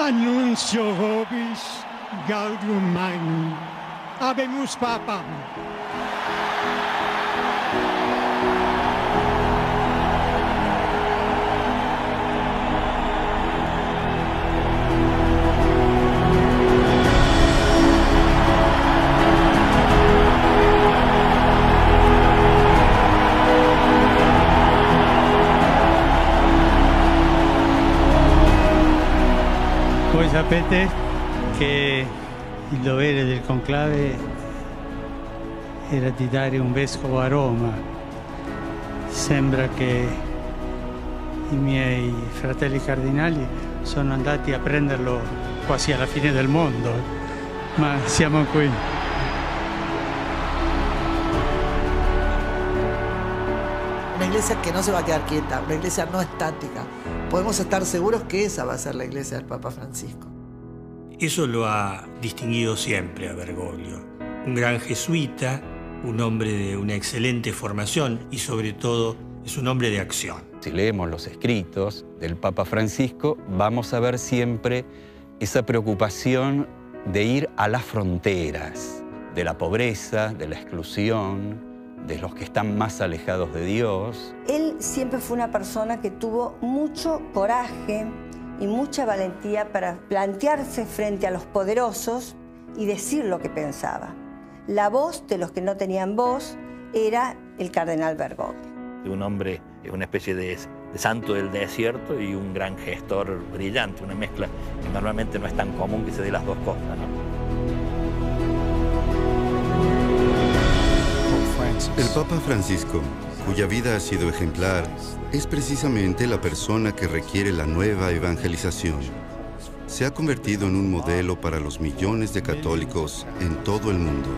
Annuncio vobis gaudium magnum. Habemus papam. Voi sapete che il dovere del conclave era di dare un vescovo a Roma. Sembra che i miei fratelli cardinali sono andati a prenderlo quasi alla fine del mondo, ma siamo qui. Una iglesia que no se va a quedar quieta, una iglesia no estática. Podemos estar seguros que esa va a ser la iglesia del Papa Francisco. Eso lo ha distinguido siempre a Bergoglio. Un gran jesuita, un hombre de una excelente formación y sobre todo es un hombre de acción. Si leemos los escritos del Papa Francisco, vamos a ver siempre esa preocupación de ir a las fronteras de la pobreza, de la exclusión, de los que están más alejados de Dios. Él siempre fue una persona que tuvo mucho coraje y mucha valentía para plantearse frente a los poderosos y decir lo que pensaba. La voz de los que no tenían voz era el cardenal Bergoglio. Un hombre, una especie de santo del desierto y un gran gestor brillante, una mezcla que normalmente no es tan común que se dé las dos cosas, ¿no? El Papa Francisco, cuya vida ha sido ejemplar, es precisamente la persona que requiere la nueva evangelización. Se ha convertido en un modelo para los millones de católicos en todo el mundo.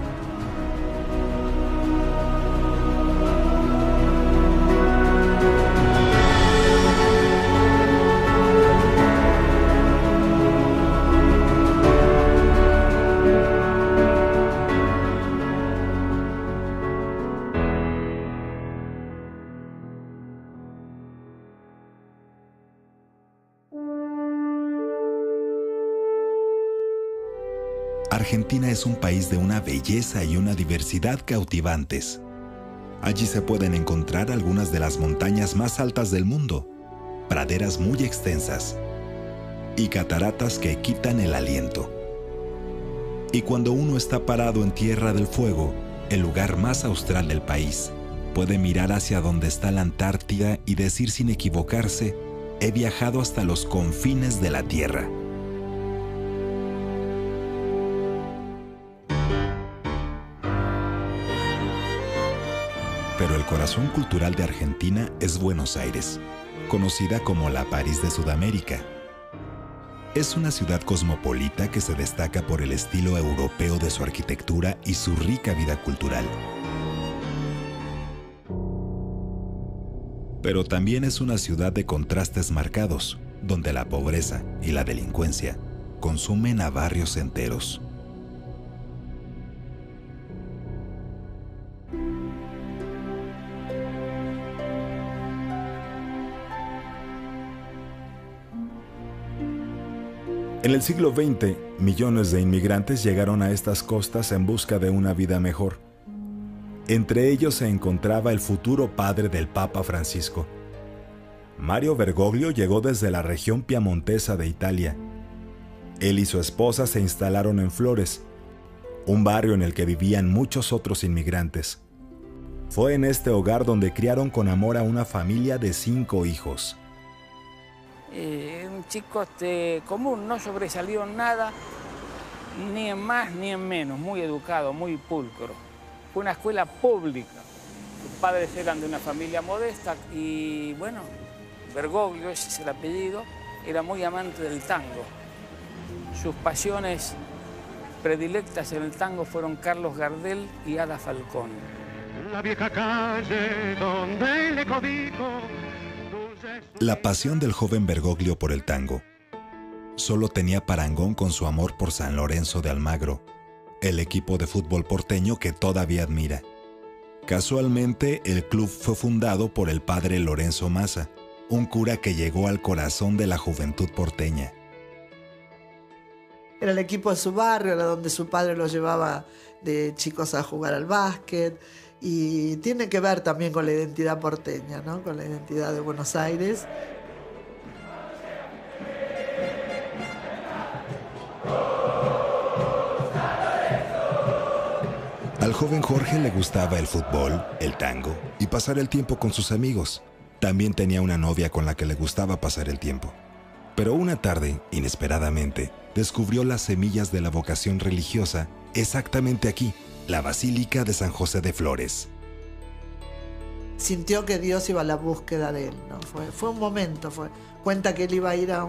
Argentina es un país de una belleza y una diversidad cautivantes. Allí se pueden encontrar algunas de las montañas más altas del mundo, praderas muy extensas y cataratas que quitan el aliento. Y cuando uno está parado en Tierra del Fuego, el lugar más austral del país, puede mirar hacia donde está la Antártida y decir sin equivocarse, he viajado hasta los confines de la Tierra. Pero el corazón cultural de Argentina es Buenos Aires, conocida como la París de Sudamérica. Es una ciudad cosmopolita que se destaca por el estilo europeo de su arquitectura y su rica vida cultural. Pero también es una ciudad de contrastes marcados, donde la pobreza y la delincuencia consumen a barrios enteros. En el siglo XX, millones de inmigrantes llegaron a estas costas en busca de una vida mejor. Entre ellos se encontraba el futuro padre del Papa Francisco. Mario Bergoglio llegó desde la región piamontesa de Italia. Él y su esposa se instalaron en Flores, un barrio en el que vivían muchos otros inmigrantes. Fue en este hogar donde criaron con amor a una familia de 5 hijos. Un chico común, no sobresalió en nada, ni en más ni en menos, muy educado, muy pulcro. Fue una escuela pública. Sus padres eran de una familia modesta y, bueno, Bergoglio, ese es el apellido, era muy amante del tango. Sus pasiones predilectas en el tango fueron Carlos Gardel y Ada Falcón. La vieja calle donde le codijo. La pasión del joven Bergoglio por el tango solo tenía parangón con su amor por San Lorenzo de Almagro, el equipo de fútbol porteño que todavía admira. Casualmente, el club fue fundado por el padre Lorenzo Massa, un cura que llegó al corazón de la juventud porteña. era el equipo de su barrio, era donde su padre los llevaba de chicos a jugar al básquet. Y tiene que ver también con la identidad porteña, ¿no? Con la identidad de Buenos Aires. Al joven Jorge le gustaba el fútbol, el tango y pasar el tiempo con sus amigos. También tenía una novia con la que le gustaba pasar el tiempo. Pero una tarde, inesperadamente, descubrió las semillas de la vocación religiosa exactamente aquí, la Basílica de San José de Flores. Sintió que Dios iba a la búsqueda de él, ¿no? Fue un momento. Cuenta que él iba a ir a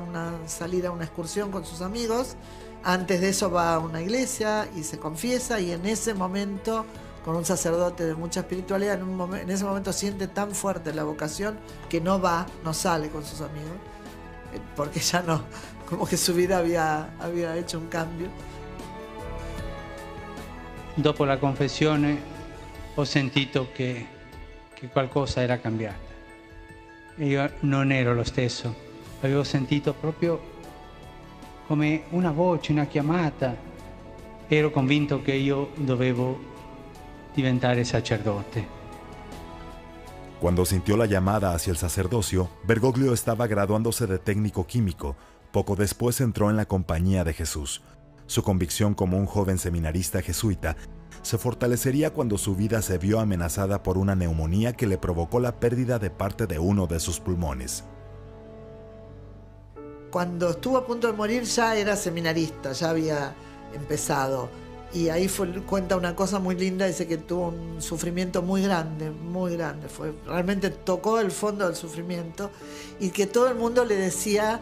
salir a una excursión con sus amigos. Antes de eso va a una iglesia y se confiesa, y en ese momento, con un sacerdote de mucha espiritualidad, en ese momento siente tan fuerte la vocación que no sale con sus amigos, porque ya no, como que su vida había hecho un cambio. Dopo la confessione ho sentito che qualcosa era cambiata. E io non ero lo stesso, avevo sentito proprio come una voce, una chiamata. Ero convinto che io dovevo diventare sacerdote. Cuando sintió la llamada hacia el sacerdocio, Bergoglio estaba graduándose de técnico químico. Poco después entró en la Compañía de Jesús. Su convicción como un joven seminarista jesuita se fortalecería cuando su vida se vio amenazada por una neumonía que le provocó la pérdida de parte de uno de sus pulmones. Cuando estuvo a punto de morir ya era seminarista, ya había empezado. Y ahí cuenta una cosa muy linda, dice que tuvo un sufrimiento muy grande, realmente tocó el fondo del sufrimiento, y que todo el mundo le decía,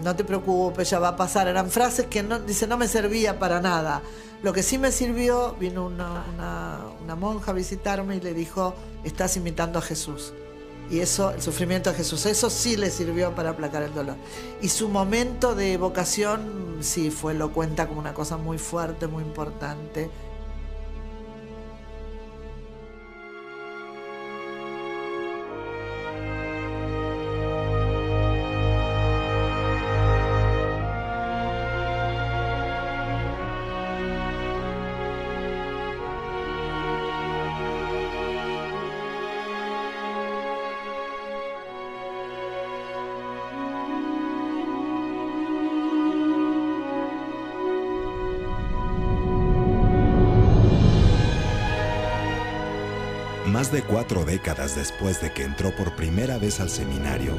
no te preocupes, ya va a pasar. Eran frases que no me servía para nada. Lo que sí me sirvió, vino una monja a visitarme y le dijo, estás imitando a Jesús. Y eso, el sufrimiento de Jesús, eso sí le sirvió para aplacar el dolor. Y su momento de vocación, sí, lo cuenta como una cosa muy fuerte, muy importante. Más de 4 décadas después de que entró por primera vez al seminario,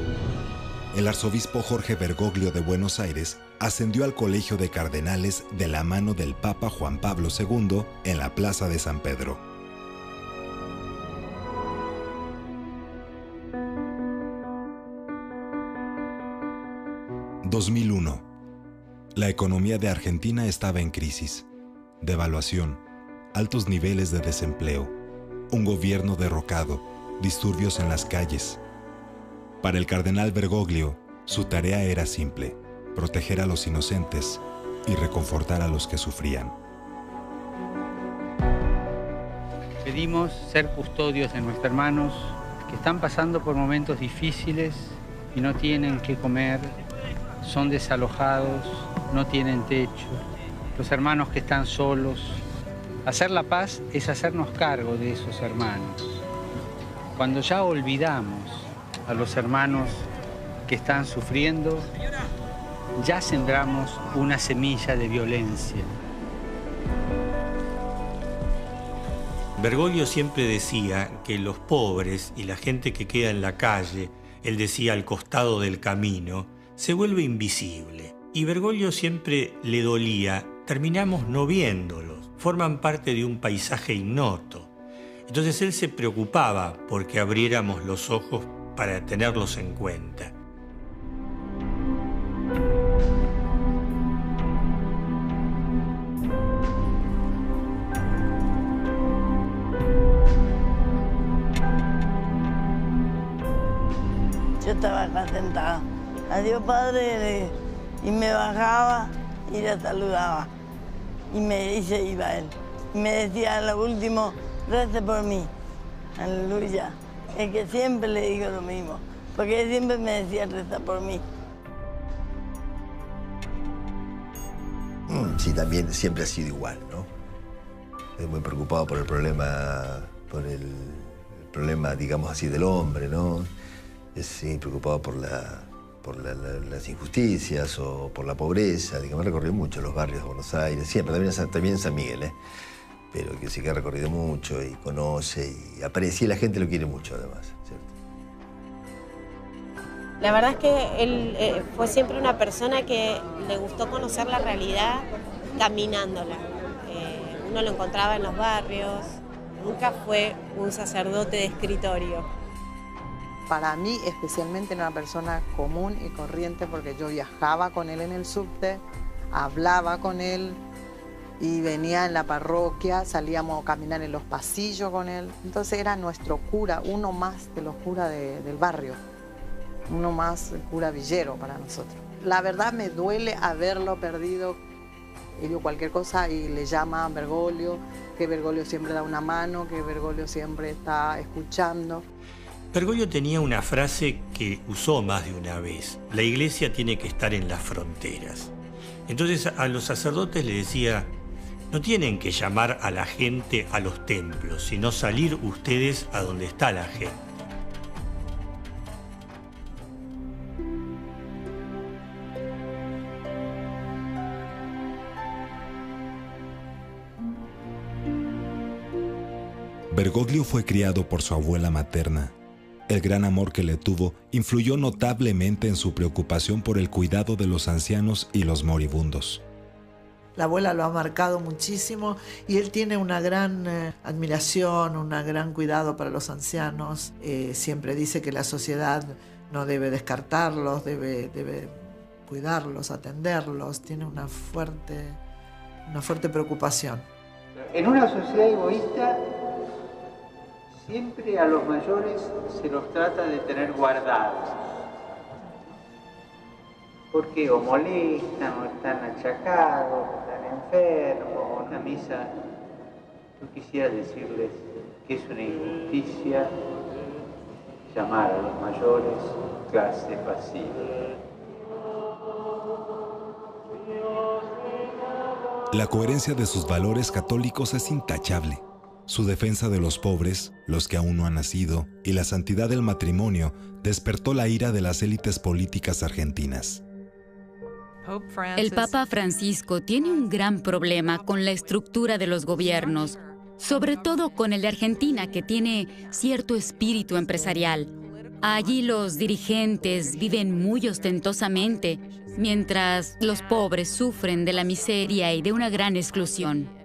el arzobispo Jorge Bergoglio de Buenos Aires ascendió al Colegio de Cardenales de la mano del Papa Juan Pablo II en la Plaza de San Pedro. ...2001... La economía de Argentina estaba en crisis. Devaluación, altos niveles de desempleo, un gobierno derrocado, disturbios en las calles. Para el cardenal Bergoglio, su tarea era simple: proteger a los inocentes y reconfortar a los que sufrían. Pedimos ser custodios de nuestros hermanos que están pasando por momentos difíciles y no tienen qué comer, son desalojados, no tienen techo, los hermanos que están solos. Hacer la paz es hacernos cargo de esos hermanos. Cuando ya olvidamos a los hermanos que están sufriendo, ya sembramos una semilla de violencia. Bergoglio siempre decía que los pobres y la gente que queda en la calle, él decía al costado del camino, se vuelve invisible. Y Bergoglio siempre le dolía, terminamos no viéndolos, forman parte de un paisaje ignoto. Entonces él se preocupaba porque abriéramos los ojos para tenerlos en cuenta. Yo estaba acá sentada. Adiós, padre, y me bajaba y le saludaba. Y se iba él. Y me decía a lo último, rece por mí. Aleluya. Es que siempre le digo lo mismo, porque él siempre me decía, reza por mí. sí, también siempre ha sido igual, ¿no? Es muy preocupado por el problema, digamos así, del hombre, ¿no? Es sí, preocupado por las injusticias o por la pobreza. Digamos, ha recorrido mucho los barrios de Buenos Aires, siempre, también en San Miguel, ¿eh? Pero que sí que ha recorrido mucho y conoce y aprecia, y la gente lo quiere mucho además, ¿cierto? La verdad es que él fue siempre una persona que le gustó conocer la realidad caminándola. Uno lo encontraba en los barrios, nunca fue un sacerdote de escritorio. Para mí, especialmente, era una persona común y corriente porque yo viajaba con él en el subte, hablaba con él y venía en la parroquia, salíamos a caminar en los pasillos con él. Entonces era nuestro cura, uno más de los curas del barrio, uno más el cura villero para nosotros. La verdad me duele haberlo perdido. Digo cualquier cosa y le llama a Bergoglio, que Bergoglio siempre da una mano, que Bergoglio siempre está escuchando. Bergoglio tenía una frase que usó más de una vez: la iglesia tiene que estar en las fronteras. Entonces a los sacerdotes le decía: no tienen que llamar a la gente a los templos, sino salir ustedes a donde está la gente. Bergoglio fue criado por su abuela materna. El gran amor que le tuvo influyó notablemente en su preocupación por el cuidado de los ancianos y los moribundos. La abuela lo ha marcado muchísimo y él tiene una gran admiración, un gran cuidado para los ancianos. Siempre dice que la sociedad no debe descartarlos, debe cuidarlos, atenderlos. Tiene una fuerte preocupación. En una sociedad egoísta, siempre a los mayores se los trata de tener guardados. Porque o molestan, o están achacados, o están enfermos, o en la misa. Yo quisiera decirles que es una injusticia llamar a los mayores clase pasiva. La coherencia de sus valores católicos es intachable. Su defensa de los pobres, los que aún no han nacido, y la santidad del matrimonio despertó la ira de las élites políticas argentinas. El Papa Francisco tiene un gran problema con la estructura de los gobiernos, sobre todo con el de Argentina, que tiene cierto espíritu empresarial. Allí los dirigentes viven muy ostentosamente, mientras los pobres sufren de la miseria y de una gran exclusión.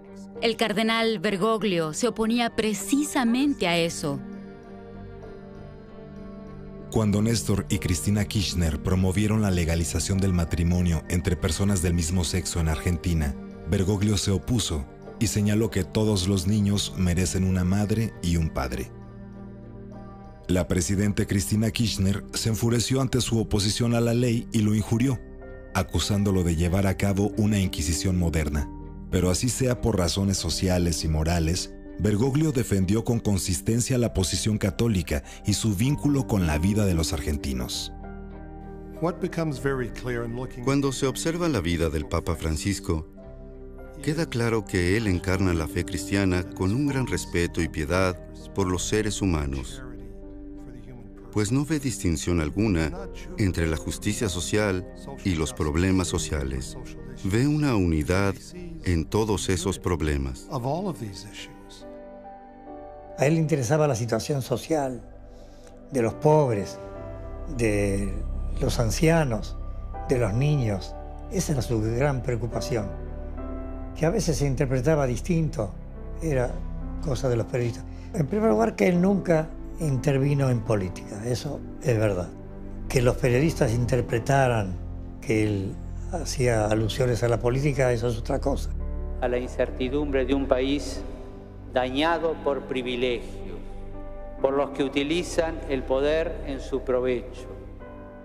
El cardenal Bergoglio se oponía precisamente a eso. Cuando Néstor y Cristina Kirchner promovieron la legalización del matrimonio entre personas del mismo sexo en Argentina, Bergoglio se opuso y señaló que todos los niños merecen una madre y un padre. La presidenta Cristina Kirchner se enfureció ante su oposición a la ley y lo injurió, acusándolo de llevar a cabo una inquisición moderna. Pero así sea por razones sociales y morales, Bergoglio defendió con consistencia la posición católica y su vínculo con la vida de los argentinos. Cuando se observa la vida del Papa Francisco, queda claro que él encarna la fe cristiana con un gran respeto y piedad por los seres humanos, pues no ve distinción alguna entre la justicia social y los problemas sociales. Ve una unidad en todos esos problemas. A él le interesaba la situación social de los pobres, de los ancianos, de los niños. Esa era su gran preocupación, que a veces se interpretaba distinto, era cosa de los periodistas. En primer lugar, que él nunca intervino en política, eso es verdad. Que los periodistas interpretaran que él hacía alusiones a la política, eso es otra cosa. A la incertidumbre de un país dañado por privilegios, por los que utilizan el poder en su provecho,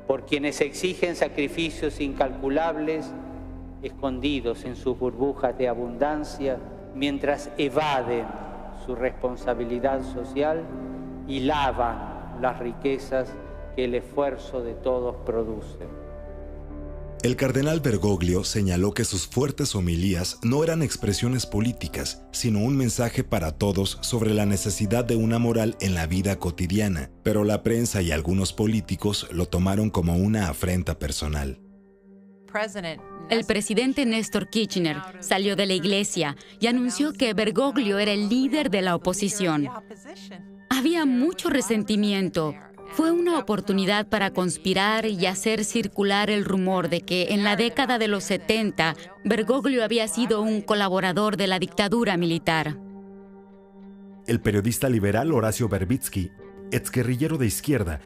por quienes exigen sacrificios incalculables escondidos en sus burbujas de abundancia, mientras evaden su responsabilidad social y lavan las riquezas que el esfuerzo de todos produce. El cardenal Bergoglio señaló que sus fuertes homilías no eran expresiones políticas, sino un mensaje para todos sobre la necesidad de una moral en la vida cotidiana, pero la prensa y algunos políticos lo tomaron como una afrenta personal. El presidente Néstor Kirchner salió de la iglesia y anunció que Bergoglio era el líder de la oposición. Había mucho resentimiento. Fue una oportunidad para conspirar y hacer circular el rumor de que en la década de los 70 Bergoglio había sido un colaborador de la dictadura militar. El periodista liberal Horacio Verbitsky, exguerrillero de izquierda,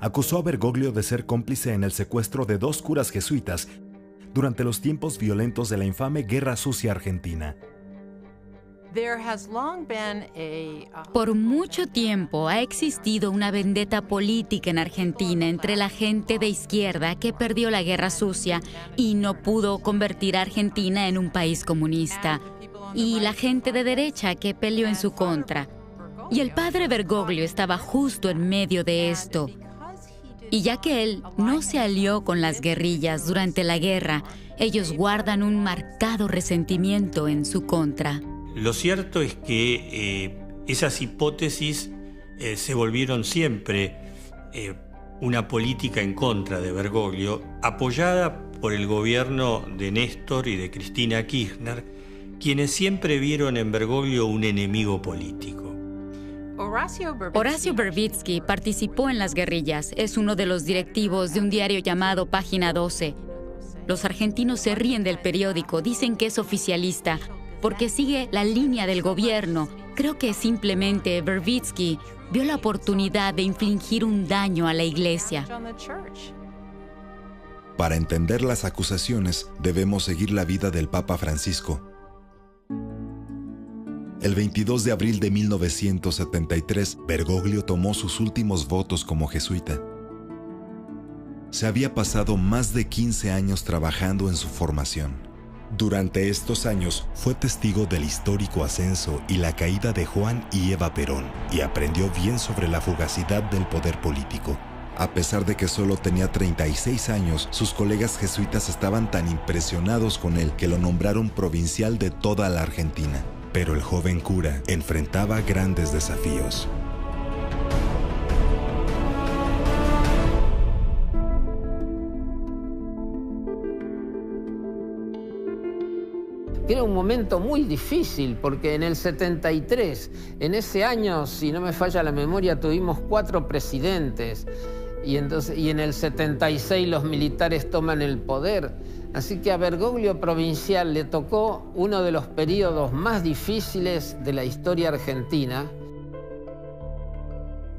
acusó a Bergoglio de ser cómplice en el secuestro de 2 curas jesuitas durante los tiempos violentos de la infame Guerra Sucia Argentina. Por mucho tiempo ha existido una vendetta política en Argentina entre la gente de izquierda que perdió la Guerra Sucia y no pudo convertir a Argentina en un país comunista, y la gente de derecha que peleó en su contra. Y el padre Bergoglio estaba justo en medio de esto. Y ya que él no se alió con las guerrillas durante la guerra, ellos guardan un marcado resentimiento en su contra. Lo cierto es que esas hipótesis se volvieron siempre una política en contra de Bergoglio, apoyada por el gobierno de Néstor y de Cristina Kirchner, quienes siempre vieron en Bergoglio un enemigo político. Horacio Verbitsky participó en las guerrillas. Es uno de los directivos de un diario llamado Página 12. Los argentinos se ríen del periódico, dicen que es oficialista, porque sigue la línea del gobierno. Creo que simplemente Verbitsky vio la oportunidad de infligir un daño a la iglesia. Para entender las acusaciones, debemos seguir la vida del Papa Francisco. El 22 de abril de 1973, Bergoglio tomó sus últimos votos como jesuita. Se había pasado más de 15 años trabajando en su formación. Durante estos años fue testigo del histórico ascenso y la caída de Juan y Eva Perón y aprendió bien sobre la fugacidad del poder político. A pesar de que solo tenía 36 años, sus colegas jesuitas estaban tan impresionados con él que lo nombraron provincial de toda la Argentina. Pero el joven cura enfrentaba grandes desafíos. Era un momento muy difícil porque en el 73, en ese año, si no me falla la memoria, tuvimos 4 presidentes y en el 76 los militares toman el poder. Así que a Bergoglio provincial le tocó uno de los periodos más difíciles de la historia argentina.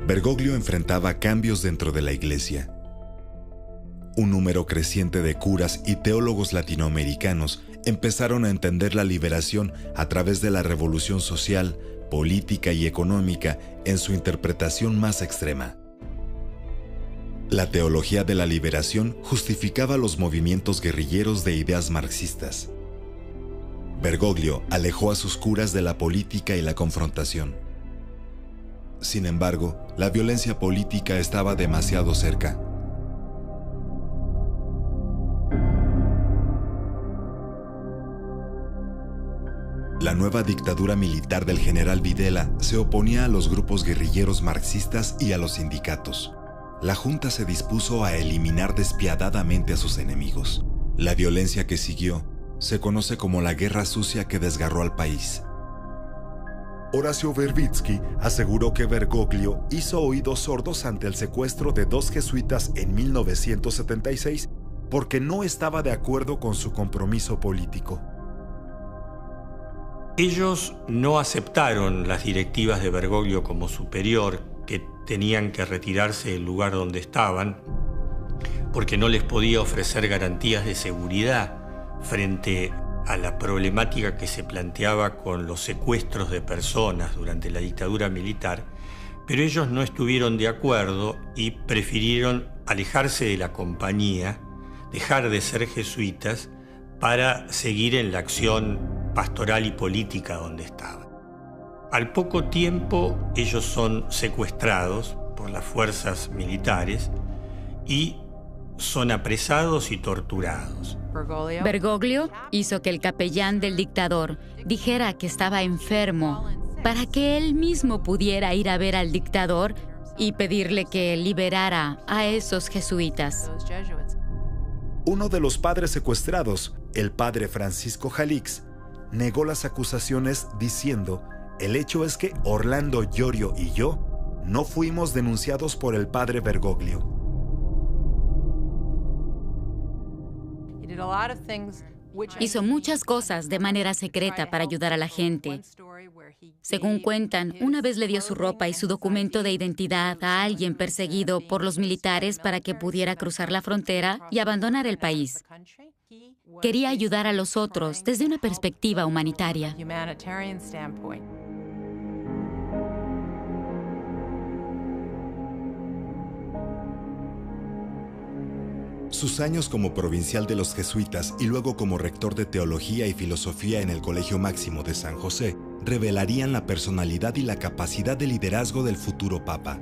Bergoglio enfrentaba cambios dentro de la iglesia. Un número creciente de curas y teólogos latinoamericanos empezaron a entender la liberación a través de la revolución social, política y económica en su interpretación más extrema. La teología de la liberación justificaba los movimientos guerrilleros de ideas marxistas. Bergoglio alejó a sus curas de la política y la confrontación. Sin embargo, la violencia política estaba demasiado cerca. La nueva dictadura militar del general Videla se oponía a los grupos guerrilleros marxistas y a los sindicatos. La Junta se dispuso a eliminar despiadadamente a sus enemigos. La violencia que siguió se conoce como la Guerra Sucia que desgarró al país. Horacio Verbitsky aseguró que Bergoglio hizo oídos sordos ante el secuestro de 2 jesuitas en 1976 porque no estaba de acuerdo con su compromiso político. Ellos no aceptaron las directivas de Bergoglio como superior, que tenían que retirarse del lugar donde estaban, porque no les podía ofrecer garantías de seguridad frente a la problemática que se planteaba con los secuestros de personas durante la dictadura militar, pero ellos no estuvieron de acuerdo y prefirieron alejarse de la compañía, dejar de ser jesuitas para seguir en la acción pastoral y política donde estaban. Al poco tiempo ellos son secuestrados por las fuerzas militares y son apresados y torturados. Bergoglio hizo que el capellán del dictador dijera que estaba enfermo para que él mismo pudiera ir a ver al dictador y pedirle que liberara a esos jesuitas. Uno de los padres secuestrados, el padre Francisco Jalix, negó las acusaciones diciendo: el hecho es que Orlando Iorio y yo no fuimos denunciados por el padre Bergoglio. Hizo muchas cosas de manera secreta para ayudar a la gente. Según cuentan, una vez le dio su ropa y su documento de identidad a alguien perseguido por los militares para que pudiera cruzar la frontera y abandonar el país. Quería ayudar a los otros desde una perspectiva humanitaria. Sus años como provincial de los jesuitas y luego como rector de Teología y Filosofía en el Colegio Máximo de San José revelarían la personalidad y la capacidad de liderazgo del futuro Papa.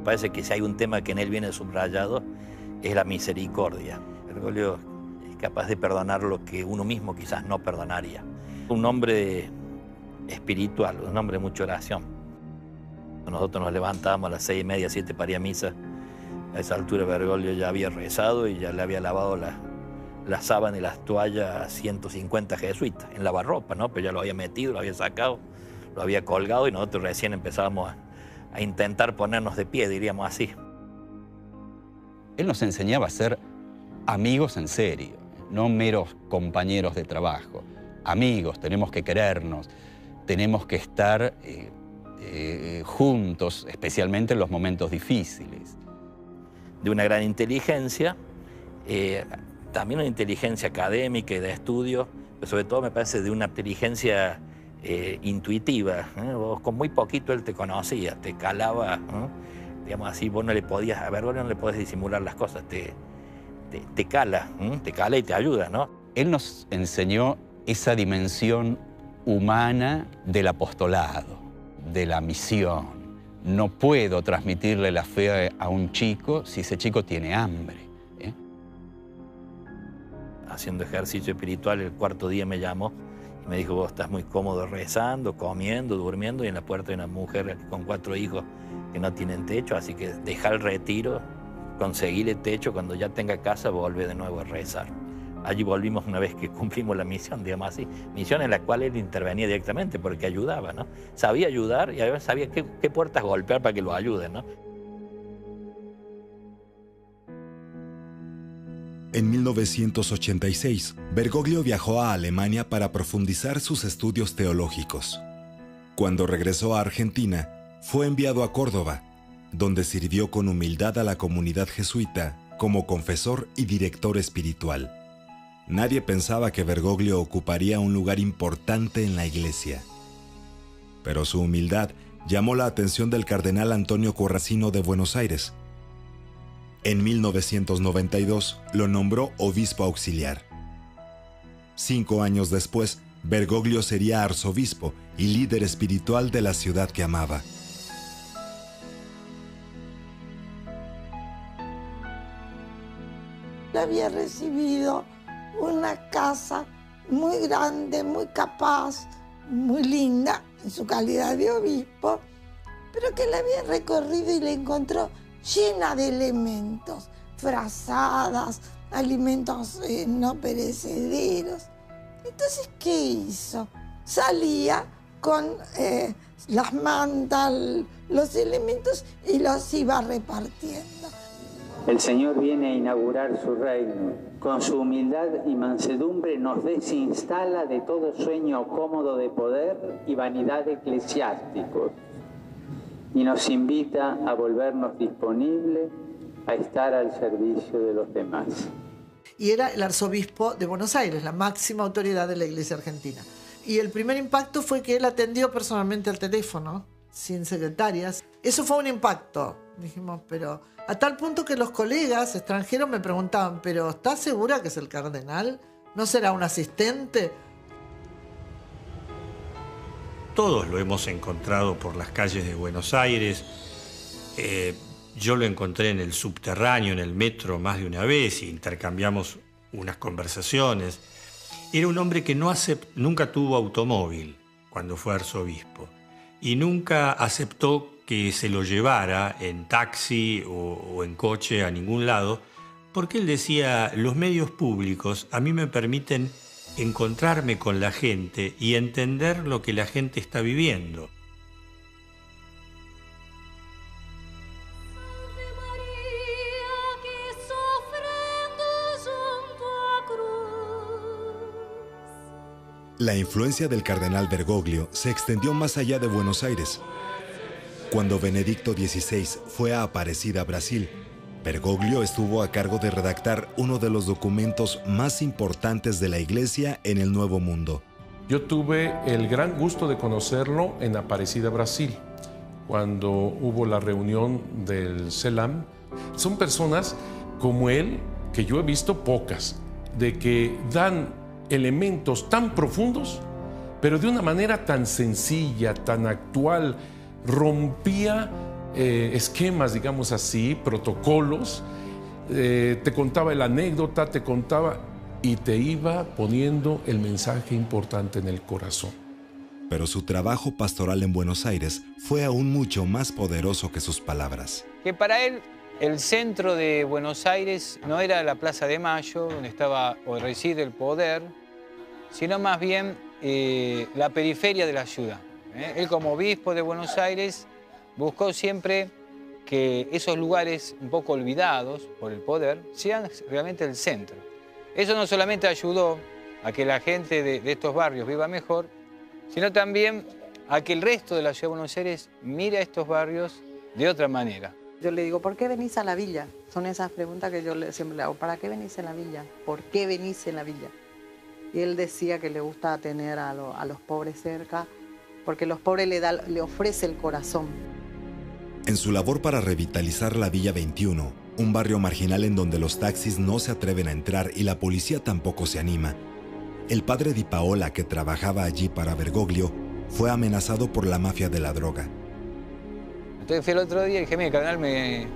Parece que si hay un tema que en él viene subrayado es la misericordia. Bergoglio es capaz de perdonar lo que uno mismo quizás no perdonaría. Un hombre espiritual, un hombre de mucha oración. Nosotros nos levantábamos a las 6:30, 7 para ir a misa. A esa altura Bergoglio ya había rezado y ya le había lavado la sábana y las toallas a 150 jesuitas en lavarropa, ¿no? Pero ya lo había metido, lo había sacado, lo había colgado y nosotros recién empezábamos a intentar ponernos de pie, diríamos así. Él nos enseñaba a ser amigos en serio, no meros compañeros de trabajo. Amigos, tenemos que querernos, tenemos que estar juntos, especialmente en los momentos difíciles. De una gran inteligencia, también una inteligencia académica y de estudio, pero sobre todo me parece de una inteligencia intuitiva. Vos, con muy poquito él te conocía, te calaba, digamos así, vos no le podías, a Bergoglio no le podés disimular las cosas, te cala y te ayuda, ¿no? Él nos enseñó esa dimensión humana del apostolado, de la misión. No puedo transmitirle la fe a un chico si ese chico tiene hambre. Haciendo ejercicio espiritual, el cuarto día me llamó y me dijo: vos estás muy cómodo rezando, comiendo, durmiendo, y en la puerta hay una mujer con 4 hijos que no tienen techo, así que deja el retiro, conseguirle techo, cuando ya tenga casa vuelve de nuevo a rezar. Allí volvimos una vez que cumplimos la misión, digamos así, misión en la cual él intervenía directamente porque ayudaba, ¿no? Sabía ayudar y además sabía qué puertas golpear para que lo ayuden, ¿no? En 1986, Bergoglio viajó a Alemania para profundizar sus estudios teológicos. Cuando regresó a Argentina, fue enviado a Córdoba, donde sirvió con humildad a la comunidad jesuita como confesor y director espiritual. Nadie pensaba que Bergoglio ocuparía un lugar importante en la iglesia. Pero su humildad llamó la atención del cardenal Antonio Corracino de Buenos Aires. En 1992 lo nombró obispo auxiliar. 5 años después, Bergoglio sería arzobispo y líder espiritual de la ciudad que amaba. Había recibido una casa muy grande, muy capaz, muy linda en su calidad de obispo, pero que la había recorrido y la encontró llena de elementos, frazadas, alimentos no perecederos. Entonces, ¿qué hizo? Salía con las mantas, los elementos y los iba repartiendo. El Señor viene a inaugurar su reino. Con su humildad y mansedumbre nos desinstala de todo sueño cómodo de poder y vanidad eclesiásticos y nos invita a volvernos disponibles a estar al servicio de los demás. Y era el arzobispo de Buenos Aires, la máxima autoridad de la Iglesia argentina. Y el primer impacto fue que él atendió personalmente al teléfono, sin secretarias. Eso fue un impacto, dijimos, pero a tal punto que los colegas extranjeros me preguntaban: ¿pero estás segura que es el cardenal? ¿No será un asistente? Todos lo hemos encontrado por las calles de Buenos Aires. Yo lo encontré en el subterráneo, en el metro, más de una vez, y intercambiamos unas conversaciones. Era un hombre que nunca tuvo automóvil cuando fue arzobispo, y nunca aceptó que se lo llevara en taxi o en coche a ningún lado, porque él decía, los medios públicos a mí me permiten encontrarme con la gente y entender lo que la gente está viviendo. La influencia del cardenal Bergoglio se extendió más allá de Buenos Aires. Cuando Benedicto XVI fue a Aparecida, Brasil, Bergoglio estuvo a cargo de redactar uno de los documentos más importantes de la Iglesia en el Nuevo Mundo. Yo tuve el gran gusto de conocerlo en Aparecida, Brasil, cuando hubo la reunión del CELAM. Son personas como él, que yo he visto pocas, de que dan elementos tan profundos, pero de una manera tan sencilla, tan actual, rompía esquemas, digamos así, protocolos, te contaba la anécdota, te contaba y te iba poniendo el mensaje importante en el corazón. Pero su trabajo pastoral en Buenos Aires fue aún mucho más poderoso que sus palabras. Que para él el centro de Buenos Aires no era la Plaza de Mayo, donde estaba o reside el poder, sino más bien la periferia de la ciudad. Él, como obispo de Buenos Aires, buscó siempre que esos lugares un poco olvidados por el poder sean realmente el centro. Eso no solamente ayudó a que la gente de estos barrios viva mejor, sino también a que el resto de la ciudad de Buenos Aires mire a estos barrios de otra manera. Yo le digo, ¿por qué venís a la villa? Son esas preguntas que yo siempre le hago. ¿Para qué venís en la villa? ¿Por qué venís en la villa? Y él decía que le gusta tener a los pobres cerca, porque los pobres le ofrece el corazón. En su labor para revitalizar la Villa 21, un barrio marginal en donde los taxis no se atreven a entrar y la policía tampoco se anima, el padre Di Paola, que trabajaba allí para Bergoglio, fue amenazado por la mafia de la droga. Entonces fui el otro día y dije, mire, carnal, me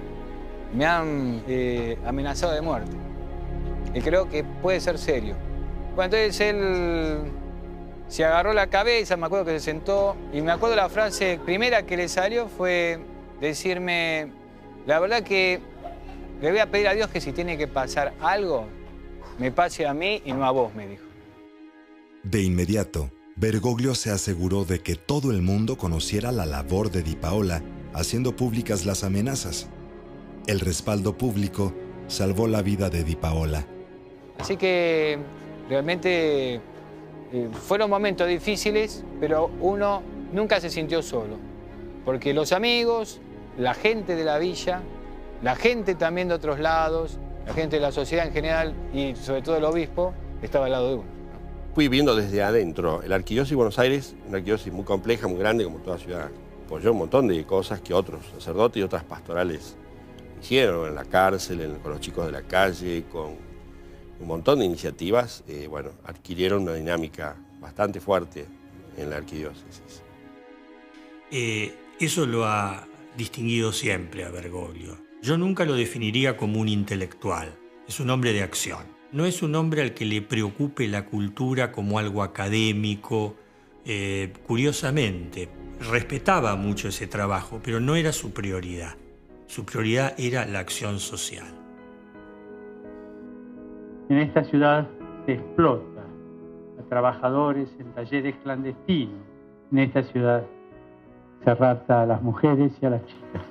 han amenazado de muerte. Y creo que puede ser serio. Bueno, entonces él se agarró la cabeza, me acuerdo que se sentó, y me acuerdo la frase primera que le salió fue decirme, la verdad que le voy a pedir a Dios que si tiene que pasar algo, me pase a mí y no a vos, me dijo. De inmediato, Bergoglio se aseguró de que todo el mundo conociera la labor de Di Paola, haciendo públicas las amenazas. El respaldo público salvó la vida de Di Paola. Así que realmente fueron momentos difíciles, pero uno nunca se sintió solo, porque los amigos, la gente de la villa, la gente también de otros lados, la gente de la sociedad en general y sobre todo el obispo, estaba al lado de uno. Fui viendo desde adentro. La Arquidiócesis de Buenos Aires, una arquidiócesis muy compleja, muy grande, como toda ciudad, apoyó un montón de cosas que otros sacerdotes y otras pastorales hicieron, en la cárcel, con los chicos de la calle, con un montón de iniciativas, bueno, adquirieron una dinámica bastante fuerte en la arquidiócesis. Eso lo ha distinguido siempre a Bergoglio. Yo nunca lo definiría como un intelectual. Es un hombre de acción. No es un hombre al que le preocupe la cultura como algo académico. Curiosamente, respetaba mucho ese trabajo, pero no era su prioridad. Su prioridad era la acción social. En esta ciudad se explota a trabajadores en talleres clandestinos. En esta ciudad se rapta a las mujeres y a las chicas.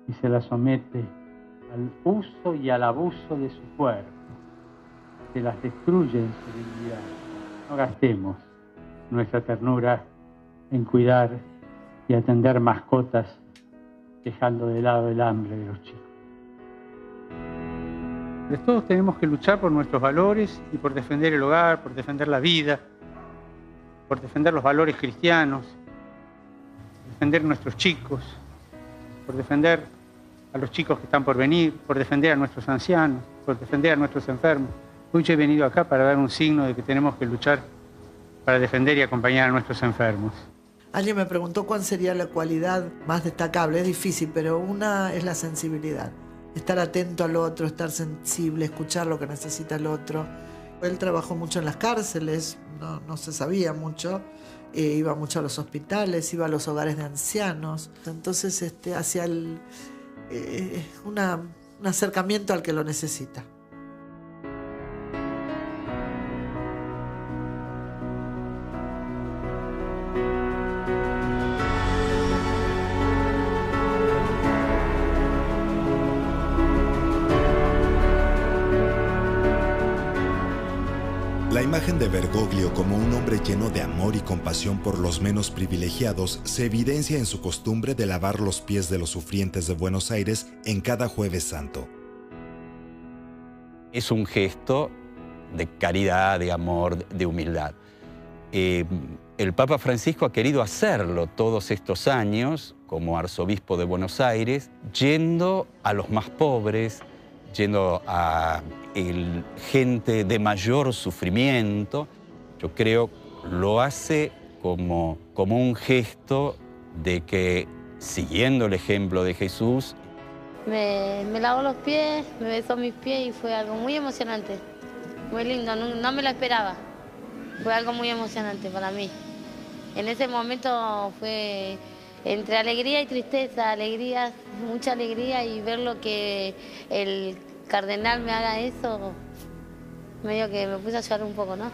Y se las somete al uso y al abuso de su cuerpo. Se las destruye en su dignidad. No gastemos nuestra ternura en cuidar y atender mascotas, dejando de lado el hambre de los chicos. Pero todos tenemos que luchar por nuestros valores y por defender el hogar, por defender la vida, por defender los valores cristianos, por defender nuestros chicos, por defender a los chicos que están por venir, por defender a nuestros ancianos, por defender a nuestros enfermos. Hoy yo he venido acá para dar un signo de que tenemos que luchar para defender y acompañar a nuestros enfermos. Alguien me preguntó cuál sería la cualidad más destacable. Es difícil, pero una es la sensibilidad. Estar atento al otro, estar sensible, escuchar lo que necesita el otro. Él trabajó mucho en las cárceles, no se sabía mucho. Iba mucho a los hospitales, iba a los hogares de ancianos. Entonces hacia un acercamiento al que lo necesita. La imagen de Bergoglio como un hombre lleno de amor y compasión por los menos privilegiados se evidencia en su costumbre de lavar los pies de los sufrientes de Buenos Aires en cada Jueves Santo. Es un gesto de caridad, de amor, de humildad. El Papa Francisco ha querido hacerlo todos estos años como arzobispo de Buenos Aires, yendo a los más pobres, yendo a gente de mayor sufrimiento. Yo creo lo hace como un gesto de que, siguiendo el ejemplo de Jesús, me lavó los pies, me besó mis pies y fue algo muy emocionante, muy lindo, no me lo esperaba. Fue algo muy emocionante para mí. En ese momento fue entre alegría y tristeza, alegría, mucha alegría, y ver lo que el cardenal me haga eso, medio que me puse a llorar un poco, ¿no?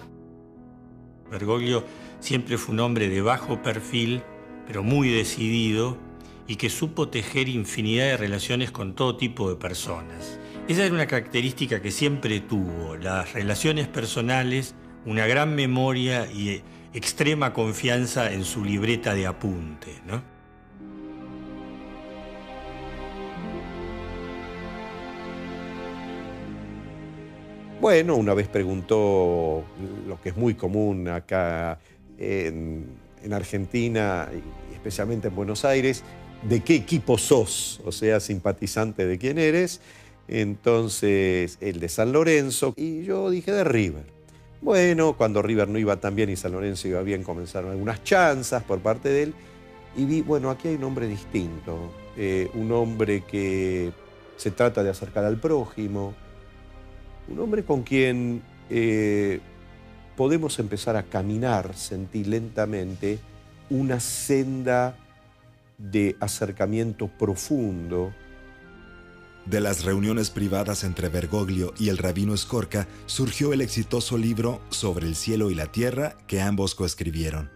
Bergoglio siempre fue un hombre de bajo perfil, pero muy decidido, y que supo tejer infinidad de relaciones con todo tipo de personas. Esa era una característica que siempre tuvo: las relaciones personales, una gran memoria y extrema confianza en su libreta de apunte, ¿no? Bueno, una vez preguntó lo que es muy común acá en Argentina, y especialmente en Buenos Aires, ¿de qué equipo sos? O sea, simpatizante de quién eres. Entonces, el de San Lorenzo, y yo dije de River. Bueno, cuando River no iba tan bien y San Lorenzo iba bien, comenzaron algunas chanzas por parte de él, y vi, bueno, aquí hay un hombre distinto, un hombre que se trata de acercar al prójimo, un hombre con quien podemos empezar a caminar, sentir lentamente una senda de acercamiento profundo. De las reuniones privadas entre Bergoglio y el rabino Skorka surgió el exitoso libro Sobre el cielo y la tierra que ambos coescribieron.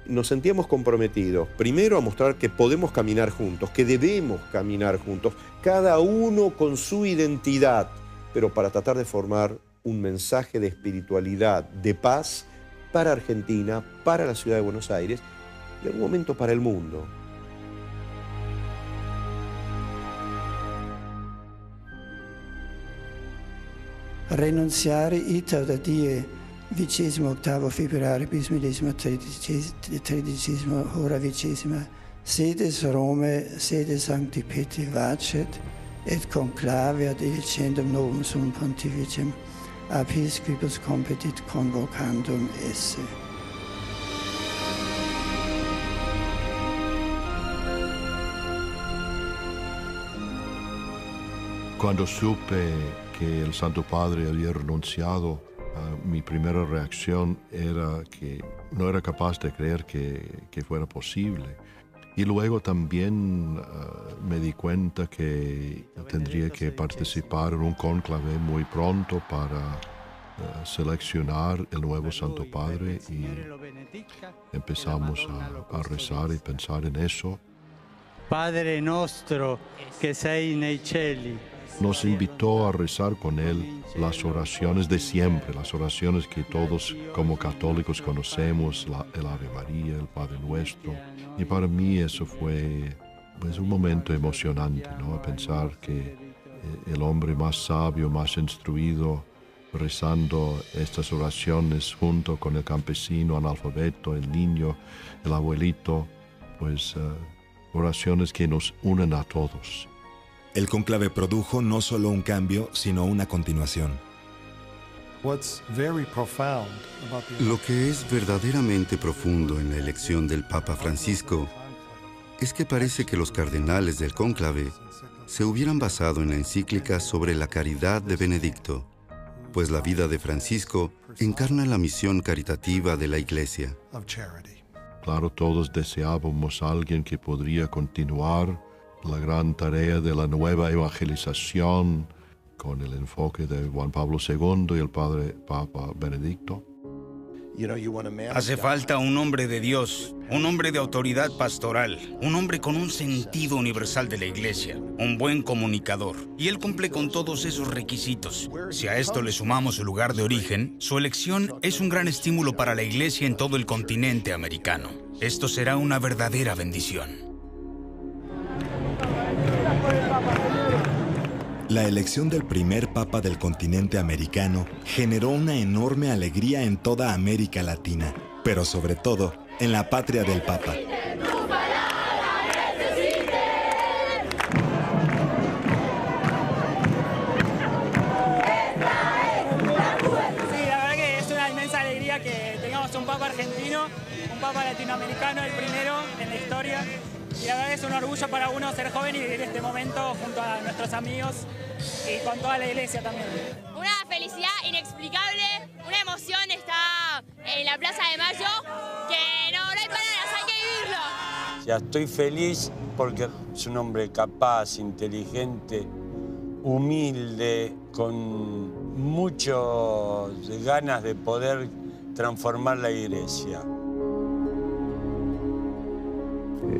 Nos sentíamos comprometidos, primero a mostrar que podemos caminar juntos, que debemos caminar juntos, cada uno con su identidad, pero para tratar de formar un mensaje de espiritualidad, de paz para Argentina, para la ciudad de Buenos Aires y en un momento para el mundo. Renunziare iter da die 28 febbraio bis millesimo 13 hora 20 sedes Rome, sede Sancti Petri vacet, et conclave ad elicendum novum sum pontificem episcopus competit convocandum esse. Cuando supe que el Santo Padre había renunciado, mi primera reacción era que no era capaz de creer que fuera posible. Y luego también me di cuenta que tendría que participar en un cónclave muy pronto para seleccionar el nuevo Santo Padre, y empezamos a rezar y pensar en eso. Padre nostro que sei nei cieli. Nos invitó a rezar con él las oraciones de siempre, las oraciones que todos como católicos conocemos, el Ave María, el Padre Nuestro. Y para mí eso fue un momento emocionante, ¿no? Pensar que el hombre más sabio, más instruido, rezando estas oraciones junto con el campesino analfabeto, el niño, el abuelito, oraciones que nos unen a todos. El cónclave produjo no solo un cambio, sino una continuación. Lo que es verdaderamente profundo en la elección del Papa Francisco es que parece que los cardenales del cónclave se hubieran basado en la encíclica sobre la caridad de Benedicto, pues la vida de Francisco encarna la misión caritativa de la Iglesia. Claro, todos deseábamos a alguien que podría continuar la gran tarea de la nueva evangelización con el enfoque de Juan Pablo II y el Padre Papa Benedicto. Hace falta un hombre de Dios, un hombre de autoridad pastoral, un hombre con un sentido universal de la Iglesia, un buen comunicador. Y él cumple con todos esos requisitos. Si a esto le sumamos su lugar de origen, su elección es un gran estímulo para la Iglesia en todo el continente americano. Esto será una verdadera bendición. La elección del primer papa del continente americano generó una enorme alegría en toda América Latina, pero sobre todo en la patria del papa. Sí, la verdad que es una inmensa alegría que tengamos un papa argentino, un papa latinoamericano, el primero en la historia. Y la verdad es un orgullo para uno ser joven y vivir este momento junto a nuestros amigos y con toda la iglesia también. Una felicidad inexplicable, una emoción está en la Plaza de Mayo que no hay palabras, hay que vivirlo. Ya estoy feliz porque es un hombre capaz, inteligente, humilde, con muchas ganas de poder transformar la iglesia.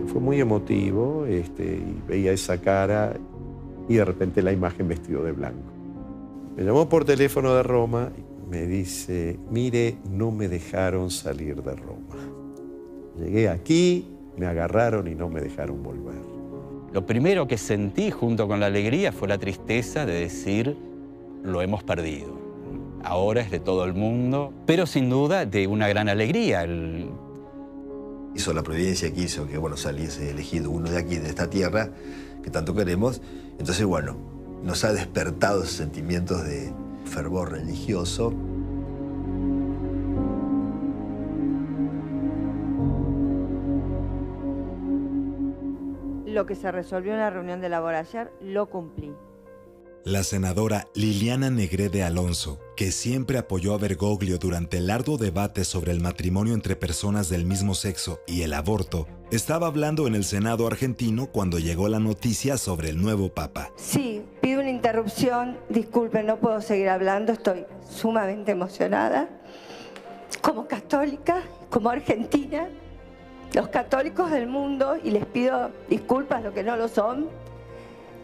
Fue muy emotivo y veía esa cara y de repente la imagen vestido de blanco. Me llamó por teléfono de Roma y me dice, mire, no me dejaron salir de Roma. Llegué aquí, me agarraron y no me dejaron volver. Lo primero que sentí junto con la alegría fue la tristeza de decir, lo hemos perdido. Ahora es de todo el mundo, pero sin duda de una gran alegría. Hizo la providencia que hizo que saliese elegido uno de aquí, de esta tierra, que tanto queremos. Entonces, nos ha despertado esos sentimientos de fervor religioso. Lo que se resolvió en la reunión de labor ayer, lo cumplí. La senadora Liliana Negrete Alonso, que siempre apoyó a Bergoglio durante el arduo debate sobre el matrimonio entre personas del mismo sexo y el aborto, estaba hablando en el Senado argentino cuando llegó la noticia sobre el nuevo papa. Sí, pido una interrupción, disculpen, no puedo seguir hablando, estoy sumamente emocionada. Como católica, como argentina, los católicos del mundo, y les pido disculpas los que no lo son,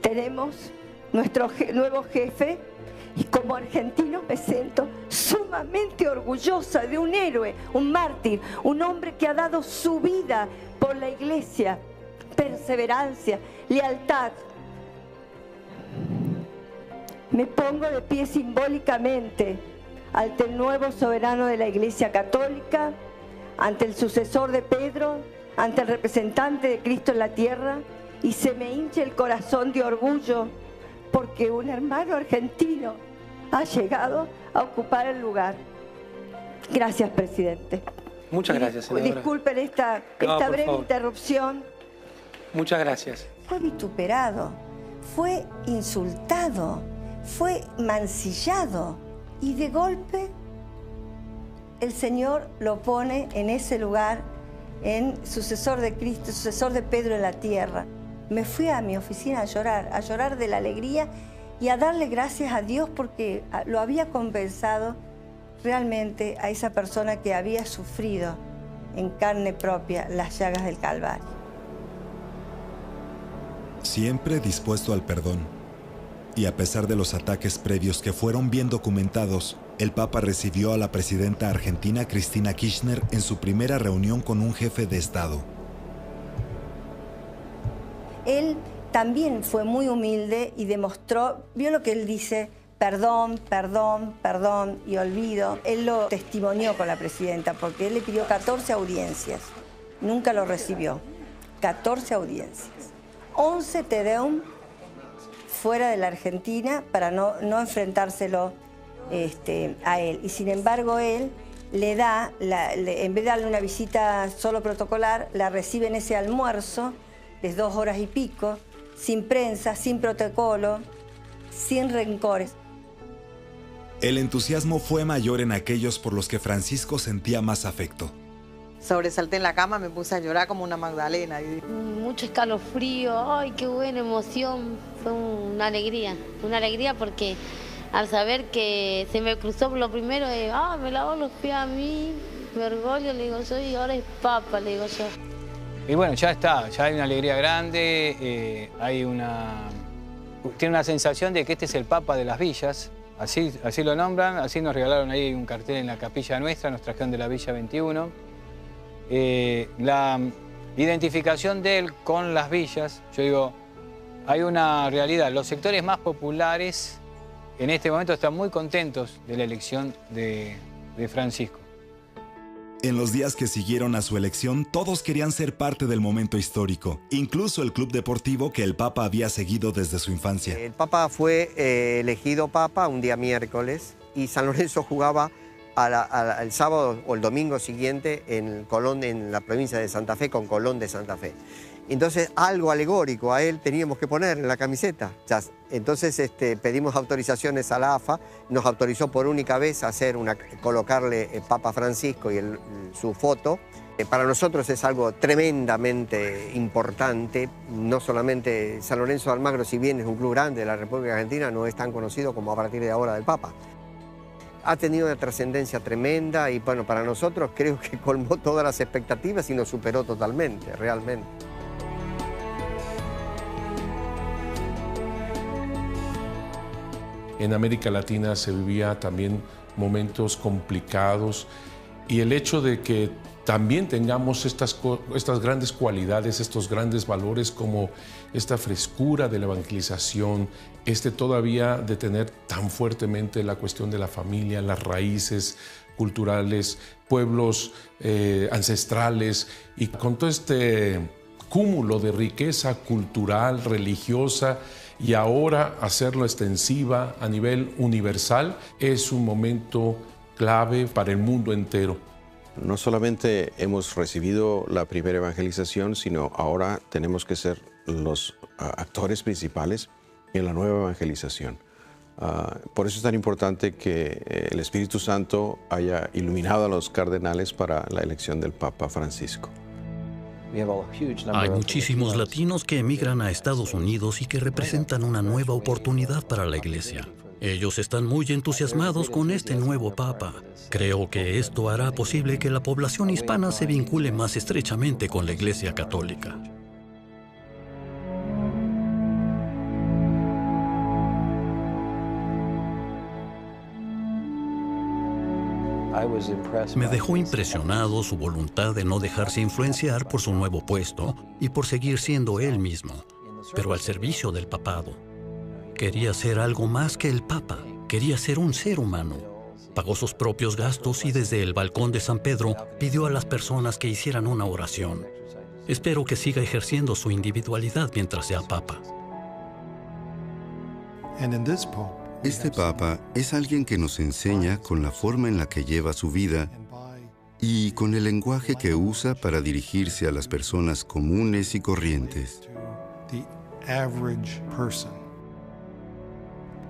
tenemos nuestro nuevo jefe, y como argentino me siento sumamente orgullosa de un héroe, un mártir, un hombre que ha dado su vida por la iglesia, perseverancia, lealtad. Me pongo de pie simbólicamente ante el nuevo soberano de la Iglesia Católica, ante el sucesor de Pedro, ante el representante de Cristo en la tierra, y se me hincha el corazón de orgullo porque un hermano argentino ha llegado a ocupar el lugar. Gracias, presidente. Muchas gracias, senadora. Disculpen esta breve interrupción. Muchas gracias. Fue vituperado, fue insultado, fue mancillado, y de golpe el Señor lo pone en ese lugar, en sucesor de Cristo, sucesor de Pedro en la tierra. Me fui a mi oficina a llorar de la alegría y a darle gracias a Dios porque lo había compensado realmente a esa persona que había sufrido en carne propia las llagas del Calvario. Siempre dispuesto al perdón. Y a pesar de los ataques previos que fueron bien documentados, el Papa recibió a la presidenta argentina Cristina Kirchner en su primera reunión con un jefe de Estado. Él también fue muy humilde y demostró, vio lo que él dice, perdón, perdón, perdón y olvido. Él lo testimonió con la presidenta porque él le pidió 14 audiencias. Nunca lo recibió. 14 audiencias. 11 Te Deum fuera de la Argentina para no enfrentárselo a él. Y sin embargo él le da, en vez de darle una visita solo protocolar, la recibe en ese almuerzo de 2 horas y pico, sin prensa, sin protocolo, sin rencores. El entusiasmo fue mayor en aquellos por los que Francisco sentía más afecto. Sobresalté en la cama, me puse a llorar como una Magdalena. Mucho escalofrío, ay, qué buena emoción. Fue una alegría porque al saber que se me cruzó lo primero, me lavó los pies a mí, Bergoglio, le digo yo, y ahora es Papa, le digo yo. Y bueno, ya está, ya hay una alegría grande, tiene una sensación de que este es el Papa de las villas, así lo nombran, así nos regalaron ahí un cartel en la capilla nuestra, nos trajeron de la Villa 21. La identificación de él con las villas, yo digo, hay una realidad, los sectores más populares en este momento están muy contentos de la elección de Francisco. En los días que siguieron a su elección, todos querían ser parte del momento histórico, incluso el club deportivo que el Papa había seguido desde su infancia. El Papa fue elegido Papa un día miércoles y San Lorenzo jugaba el sábado o el domingo siguiente en Colón, en la provincia de Santa Fe, con Colón de Santa Fe. Entonces, algo alegórico a él teníamos que poner en la camiseta. Entonces, pedimos autorizaciones a la AFA, nos autorizó por única vez a colocarle Papa Francisco y su foto. Para nosotros es algo tremendamente importante. No solamente San Lorenzo de Almagro, si bien es un club grande de la República Argentina, no es tan conocido como a partir de ahora del Papa. Ha tenido una trascendencia tremenda y bueno, para nosotros creo que colmó todas las expectativas y nos superó totalmente, realmente. En América Latina se vivía también momentos complicados y el hecho de que también tengamos estas grandes cualidades, estos grandes valores como esta frescura de la evangelización, todavía de tener tan fuertemente la cuestión de la familia, las raíces culturales, pueblos ancestrales y con todo este cúmulo de riqueza cultural, religiosa y ahora hacerlo extensiva a nivel universal es un momento clave para el mundo entero. No solamente hemos recibido la primera evangelización, sino ahora tenemos que ser los actores principales en la nueva evangelización. Por eso es tan importante que el Espíritu Santo haya iluminado a los cardenales para la elección del Papa Francisco. Hay muchísimos latinos que emigran a Estados Unidos y que representan una nueva oportunidad para la Iglesia. Ellos están muy entusiasmados con este nuevo Papa. Creo que esto hará posible que la población hispana se vincule más estrechamente con la Iglesia Católica. Me dejó impresionado su voluntad de no dejarse influenciar por su nuevo puesto y por seguir siendo él mismo, pero al servicio del papado. Quería ser algo más que el Papa, quería ser un ser humano. Pagó sus propios gastos y desde el balcón de San Pedro pidió a las personas que hicieran una oración. Espero que siga ejerciendo su individualidad mientras sea Papa. Este Papa es alguien que nos enseña con la forma en la que lleva su vida y con el lenguaje que usa para dirigirse a las personas comunes y corrientes.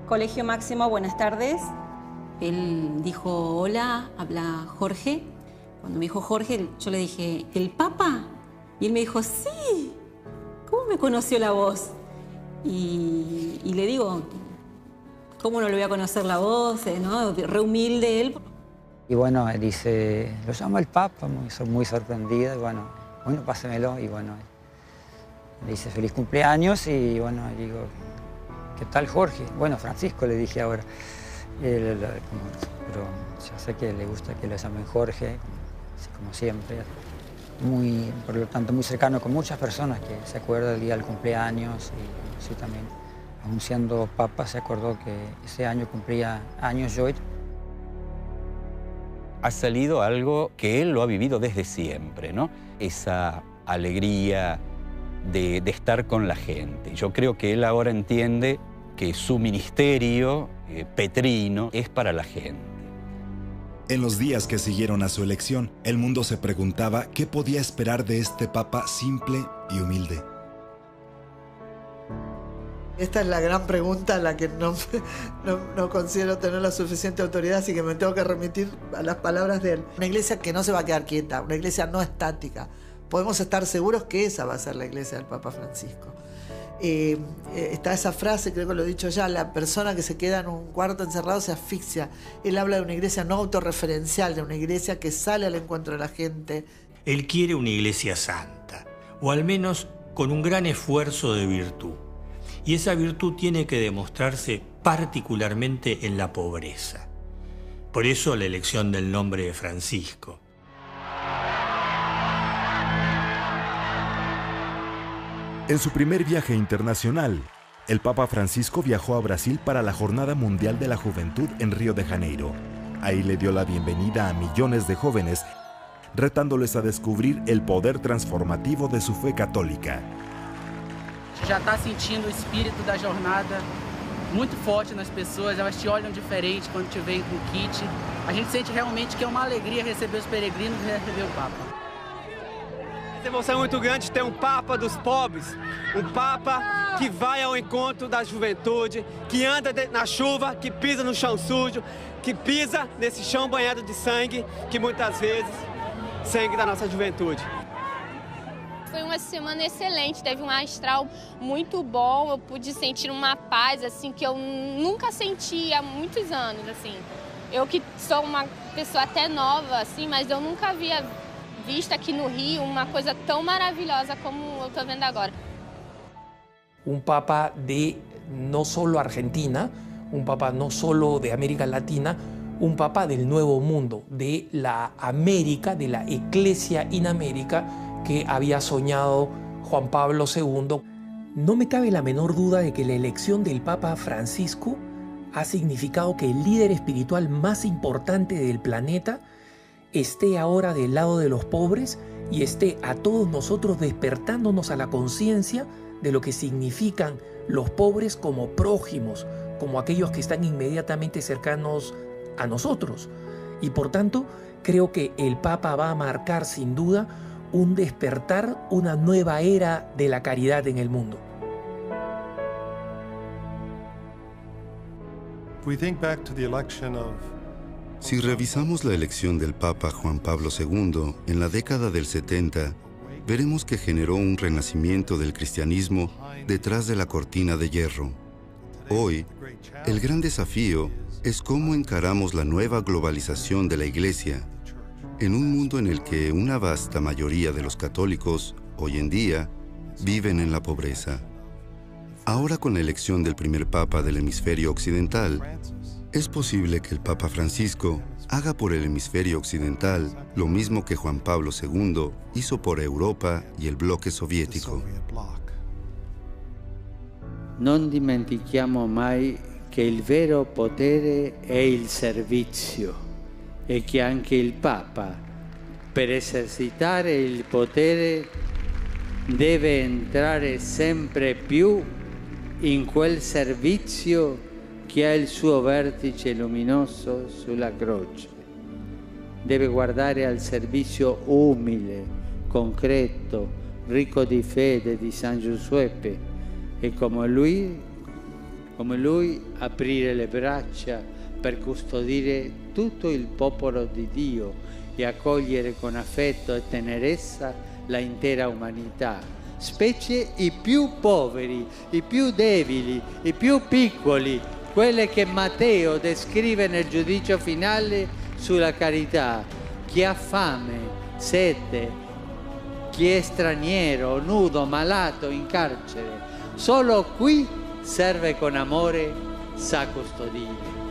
Colegio Máximo, buenas tardes. Él dijo, hola, habla Jorge. Cuando me dijo Jorge, yo le dije, ¿el Papa? Y él me dijo, sí. ¿Cómo me conoció la voz? Y le digo, ¿cómo no le voy a conocer la voz? ¿No? Re humilde él. Y bueno, él dice, lo llamo el Papa, muy sorprendida. Y bueno, pásemelo. Y bueno, le dice feliz cumpleaños. Y bueno, digo, ¿qué tal Jorge? Bueno, Francisco le dije ahora. Pero ya sé que le gusta que lo llamen Jorge, así como siempre. Por lo tanto, muy cercano con muchas personas que se acuerdan del día del cumpleaños. Y sí, también, aun siendo Papa, se acordó que ese año cumplía años yo. Ha salido algo que él lo ha vivido desde siempre, ¿no? Esa alegría de estar con la gente. Yo creo que él ahora entiende que su ministerio petrino, es para la gente. En los días que siguieron a su elección, el mundo se preguntaba qué podía esperar de este papa simple y humilde. Esta es la gran pregunta a la que no considero tener la suficiente autoridad, así que me tengo que remitir a las palabras de él. Una iglesia que no se va a quedar quieta, una iglesia no estática. Podemos estar seguros que esa va a ser la iglesia del Papa Francisco. Está esa frase, creo que lo he dicho ya, la persona que se queda en un cuarto encerrado se asfixia. Él habla de una iglesia no autorreferencial, de una iglesia que sale al encuentro de la gente. Él quiere una iglesia santa, o al menos con un gran esfuerzo de virtud. Y esa virtud tiene que demostrarse particularmente en la pobreza. Por eso la elección del nombre de Francisco. En su primer viaje internacional, el Papa Francisco viajó a Brasil para la Jornada Mundial de la Juventud en Río de Janeiro. Ahí le dio la bienvenida a millones de jóvenes, retándoles a descubrir el poder transformativo de su fe católica. Já está sentindo o espírito da jornada muito forte nas pessoas, elas te olham diferente quando te veem com o kit. A gente sente realmente que é uma alegria receber os peregrinos e receber o Papa. Essa emoção é muito grande ter um Papa dos pobres, um Papa que vai ao encontro da juventude, que anda na chuva, que pisa no chão sujo, que pisa nesse chão banhado de sangue, que muitas vezes sangue da nossa juventude. Foi uma semana excelente, teve um astral muito bom, eu pude sentir uma paz assim que eu nunca senti há muitos anos, assim. Eu que sou uma pessoa até nova, assim, mas eu nunca havia visto aqui no Rio uma coisa tão maravilhosa como eu estou vendo agora. Un papa de no solo Argentina, un papa no solo de América Latina, un papa del Nuevo Mundo, de la América, de la Iglesia in América, que había soñado Juan Pablo II. No me cabe la menor duda de que la elección del Papa Francisco ha significado que el líder espiritual más importante del planeta esté ahora del lado de los pobres y esté a todos nosotros despertándonos a la conciencia de lo que significan los pobres como prójimos, como aquellos que están inmediatamente cercanos a nosotros. Y por tanto, creo que el Papa va a marcar sin duda un despertar, una nueva era de la caridad en el mundo. Si revisamos la elección del Papa Juan Pablo II en la década del 70, veremos que generó un renacimiento del cristianismo detrás de la cortina de hierro. Hoy, el gran desafío es cómo encaramos la nueva globalización de la Iglesia en un mundo en el que una vasta mayoría de los católicos, hoy en día, viven en la pobreza. Ahora, con la elección del primer Papa del hemisferio occidental, es posible que el Papa Francisco haga por el hemisferio occidental lo mismo que Juan Pablo II hizo por Europa y el bloque sovietico. Non dimentichiamo mai che il vero potere è il servizio e che anche il Papa, per esercitare il potere, deve entrare sempre più in quel servizio che ha il suo vertice luminoso sulla croce. Deve guardare al servizio umile, concreto, ricco di fede di San Giuseppe e come lui aprire le braccia per custodire tutto il popolo di Dio e accogliere con affetto e tenerezza la intera umanità, specie i più poveri, i più deboli, i più piccoli, quelle che Matteo descrive nel giudizio finale sulla carità. Chi ha fame, sete, chi è straniero, nudo, malato, in carcere. Solo qui serve con amore sa custodire.